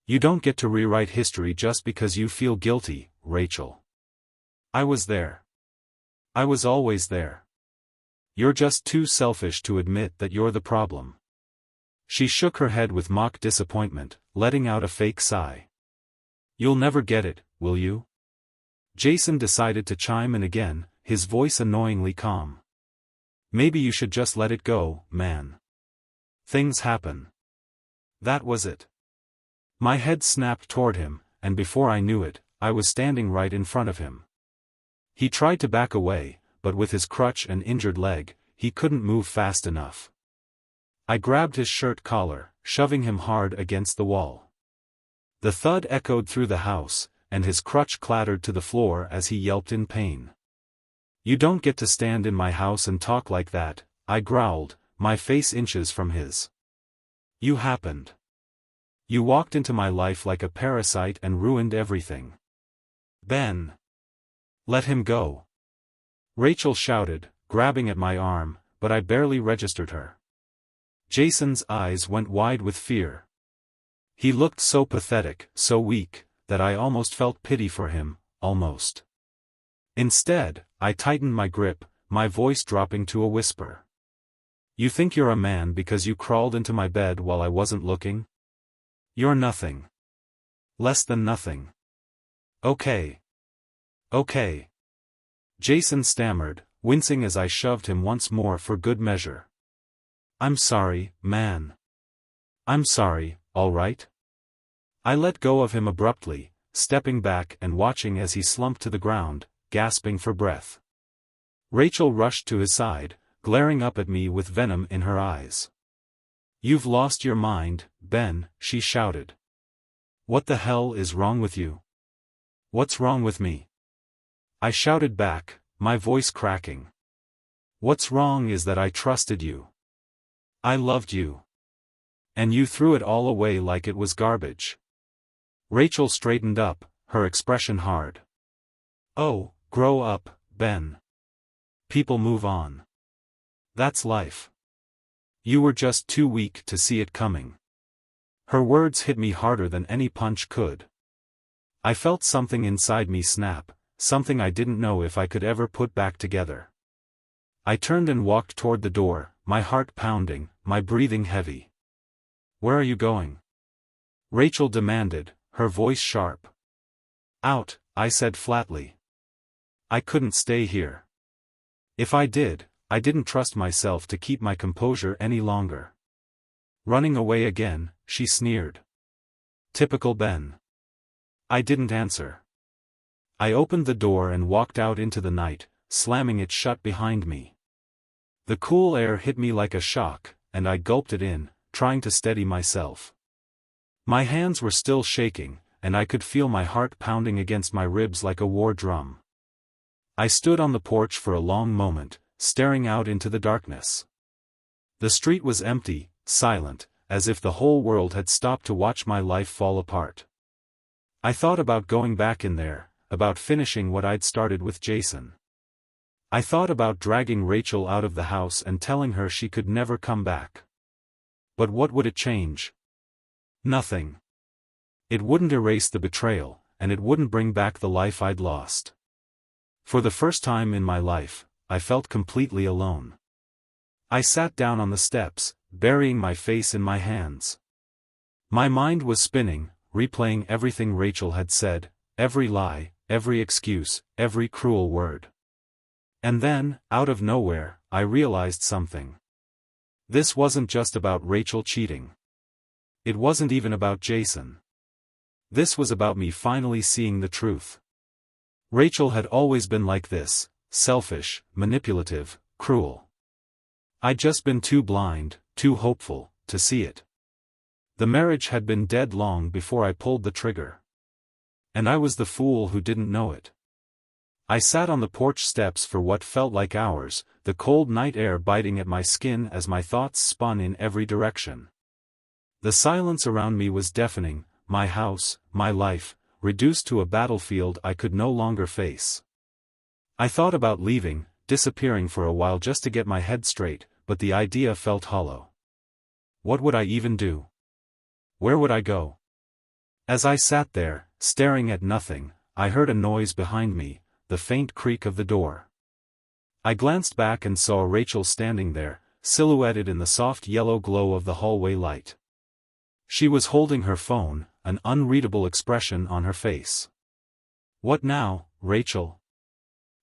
You don't get to rewrite history just because you feel guilty, Rachel. I was there. I was always there. You're just too selfish to admit that you're the problem. She shook her head with mock disappointment, letting out a fake sigh. You'll never get it, will you? Jason decided to chime in again, his voice annoyingly calm. Maybe you should just let it go, man. Things happen. That was it. My head snapped toward him, and before I knew it, I was standing right in front of him. He tried to back away, but with his crutch and injured leg, he couldn't move fast enough. I grabbed his shirt collar, shoving him hard against the wall. The thud echoed through the house, and his crutch clattered to the floor as he yelped in pain. You don't get to stand in my house and talk like that, I growled, my face inches from his. You happened. You walked into my life like a parasite and ruined everything. Ben. Let him go. Rachel shouted, grabbing at my arm, but I barely registered her. Jason's eyes went wide with fear. He looked so pathetic, so weak, that I almost felt pity for him, almost. Instead, I tightened my grip, my voice dropping to a whisper. You think you're a man because you crawled into my bed while I wasn't looking? You're nothing. Less than nothing. Okay. Okay. Jason stammered, wincing as I shoved him once more for good measure. I'm sorry, man. I'm sorry, all right? I let go of him abruptly, stepping back and watching as he slumped to the ground, gasping for breath. Rachel rushed to his side, glaring up at me with venom in her eyes. You've lost your mind, Ben, she shouted. What the hell is wrong with you? What's wrong with me? I shouted back, my voice cracking. What's wrong is that I trusted you. I loved you. And you threw it all away like it was garbage. Rachel straightened up, her expression hard. Oh, grow up, Ben. People move on. That's life. You were just too weak to see it coming. Her words hit me harder than any punch could. I felt something inside me snap, something I didn't know if I could ever put back together. I turned and walked toward the door, my heart pounding, my breathing heavy. Where are you going? Rachel demanded, her voice sharp. Out, I said flatly. I couldn't stay here. If I did, I didn't trust myself to keep my composure any longer. Running away again, she sneered. Typical Ben. I didn't answer. I opened the door and walked out into the night, slamming it shut behind me. The cool air hit me like a shock, and I gulped it in, trying to steady myself. My hands were still shaking, and I could feel my heart pounding against my ribs like a war drum. I stood on the porch for a long moment, staring out into the darkness. The street was empty, silent, as if the whole world had stopped to watch my life fall apart. I thought about going back in there, about finishing what I'd started with Jason. I thought about dragging Rachel out of the house and telling her she could never come back. But what would it change? Nothing. It wouldn't erase the betrayal, and it wouldn't bring back the life I'd lost. For the first time in my life, I felt completely alone. I sat down on the steps, burying my face in my hands. My mind was spinning, replaying everything Rachel had said, every lie, every excuse, every cruel word. And then, out of nowhere, I realized something. This wasn't just about Rachel cheating. It wasn't even about Jason. This was about me finally seeing the truth. Rachel had always been like this, selfish, manipulative, cruel. I'd just been too blind, too hopeful, to see it. The marriage had been dead long before I pulled the trigger. And I was the fool who didn't know it. I sat on the porch steps for what felt like hours, the cold night air biting at my skin as my thoughts spun in every direction. The silence around me was deafening, my house, my life, reduced to a battlefield I could no longer face. I thought about leaving, disappearing for a while just to get my head straight, but the idea felt hollow. What would I even do? Where would I go? As I sat there, staring at nothing, I heard a noise behind me, the faint creak of the door. I glanced back and saw Rachel standing there, silhouetted in the soft yellow glow of the hallway light. She was holding her phone, an unreadable expression on her face. "What now, Rachel?"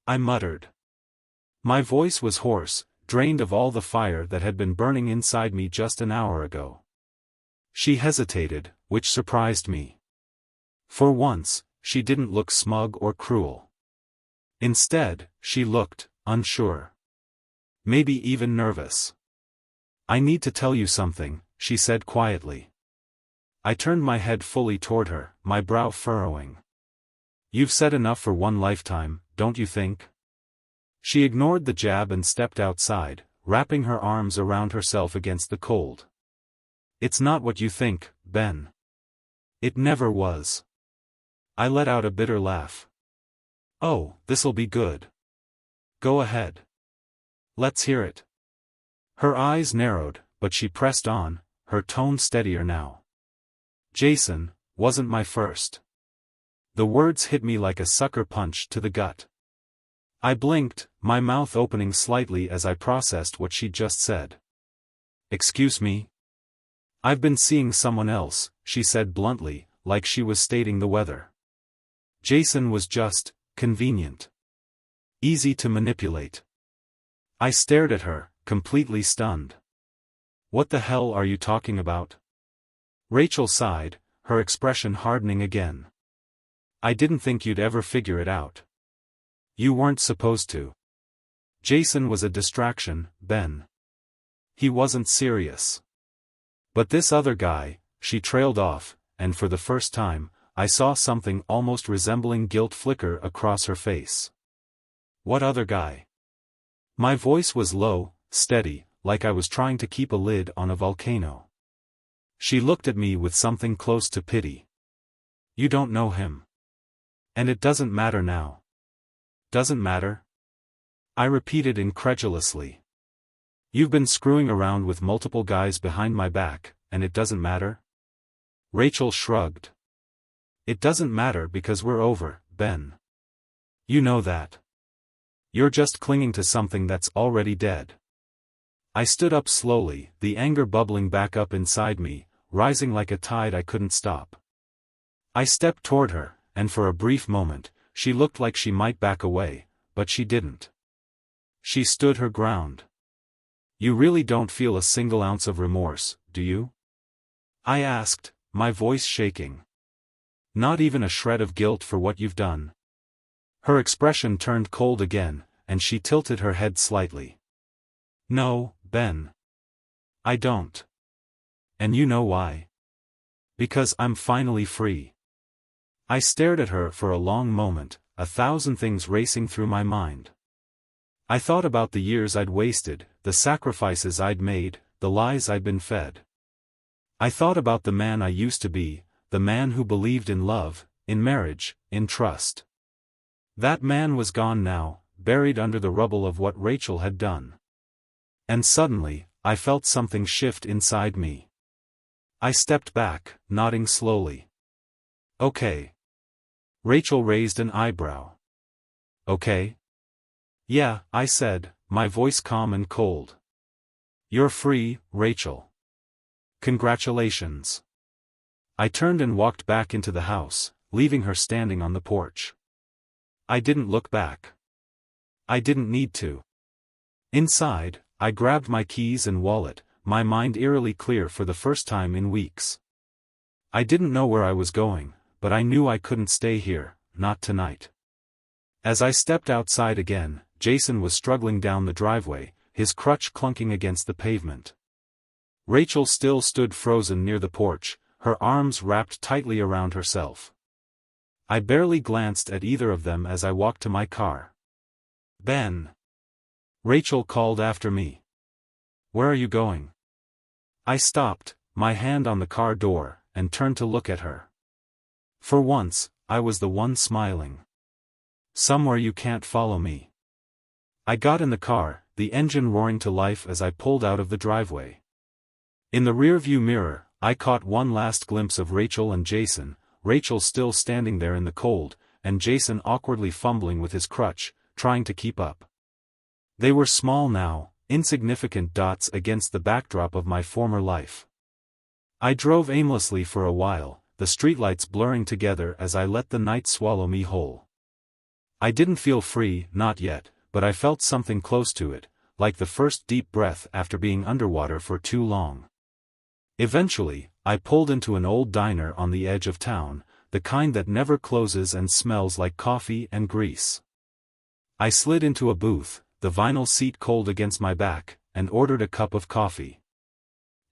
I muttered. My voice was hoarse, drained of all the fire that had been burning inside me just an hour ago. She hesitated, which surprised me. For once, she didn't look smug or cruel. Instead, she looked unsure. Maybe even nervous. "I need to tell you something," she said quietly. I turned my head fully toward her, my brow furrowing. "You've said enough for one lifetime, don't you think?" She ignored the jab and stepped outside, wrapping her arms around herself against the cold. "It's not what you think, Ben. It never was." I let out a bitter laugh. "Oh, this'll be good. Go ahead. Let's hear it." Her eyes narrowed, but she pressed on, her tone steadier now. "Jason wasn't my first." The words hit me like a sucker punch to the gut. I blinked, my mouth opening slightly as I processed what she'd just said. "Excuse me?" "I've been seeing someone else," she said bluntly, like she was stating the weather. "Jason was just convenient. Easy to manipulate." I stared at her, completely stunned. "What the hell are you talking about?" Rachel sighed, her expression hardening again. "I didn't think you'd ever figure it out. You weren't supposed to. Jason was a distraction, Ben. He wasn't serious. But this other guy," she trailed off, and for the first time, I saw something almost resembling guilt flicker across her face. "What other guy?" My voice was low, steady, like I was trying to keep a lid on a volcano. She looked at me with something close to pity. "You don't know him. And it doesn't matter now." "Doesn't matter?" I repeated incredulously. "You've been screwing around with multiple guys behind my back, and it doesn't matter?" Rachel shrugged. "It doesn't matter because we're over, Ben. You know that. You're just clinging to something that's already dead." I stood up slowly, the anger bubbling back up inside me, rising like a tide I couldn't stop. I stepped toward her, and for a brief moment, she looked like she might back away, but she didn't. She stood her ground. "You really don't feel a single ounce of remorse, do you?" I asked, my voice shaking. "Not even a shred of guilt for what you've done?" Her expression turned cold again, and she tilted her head slightly. "No, Ben. I don't. And you know why? Because I'm finally free." I stared at her for a long moment, a thousand things racing through my mind. I thought about the years I'd wasted, the sacrifices I'd made, the lies I'd been fed. I thought about the man I used to be, the man who believed in love, in marriage, in trust. That man was gone now, buried under the rubble of what Rachel had done. And suddenly, I felt something shift inside me. I stepped back, nodding slowly. "Okay." Rachel raised an eyebrow. okay? Yeah, I said, my voice calm and cold. You're free, Rachel. Congratulations. I turned and walked back into the house, leaving her standing on the porch. I didn't look back. I didn't need to. Inside, I grabbed my keys and wallet, my mind eerily clear for the first time in weeks. I didn't know where I was going, but I knew I couldn't stay here, not tonight. As I stepped outside again, Jason was struggling down the driveway, his crutch clunking against the pavement. Rachel still stood frozen near the porch, her arms wrapped tightly around herself. I barely glanced at either of them as I walked to my car. Ben. Rachel called after me. Where are you going? I stopped, my hand on the car door, and turned to look at her. For once, I was the one smiling. Somewhere you can't follow me. I got in the car, the engine roaring to life as I pulled out of the driveway. In the rearview mirror, I caught one last glimpse of Rachel and Jason, Rachel still standing there in the cold, and Jason awkwardly fumbling with his crutch, trying to keep up. They were small now, insignificant dots against the backdrop of my former life. I drove aimlessly for a while, the streetlights blurring together as I let the night swallow me whole. I didn't feel free, not yet, but I felt something close to it, like the first deep breath after being underwater for too long. Eventually, I pulled into an old diner on the edge of town, the kind that never closes and smells like coffee and grease. I slid into a booth, the vinyl seat cold against my back, and ordered a cup of coffee.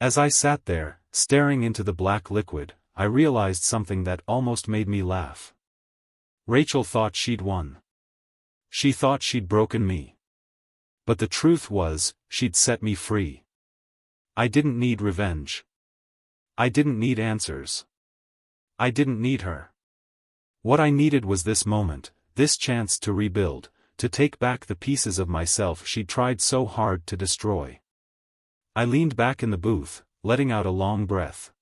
As I sat there, staring into the black liquid, I realized something that almost made me laugh. Rachel thought she'd won. She thought she'd broken me. But the truth was, she'd set me free. I didn't need revenge. I didn't need answers. I didn't need her. What I needed was this moment, this chance to rebuild, to take back the pieces of myself she'd tried so hard to destroy. I leaned back in the booth, letting out a long breath.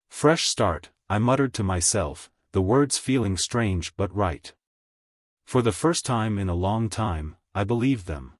Fresh start, I muttered to myself, the words feeling strange but right. For the first time in a long time, I believed them.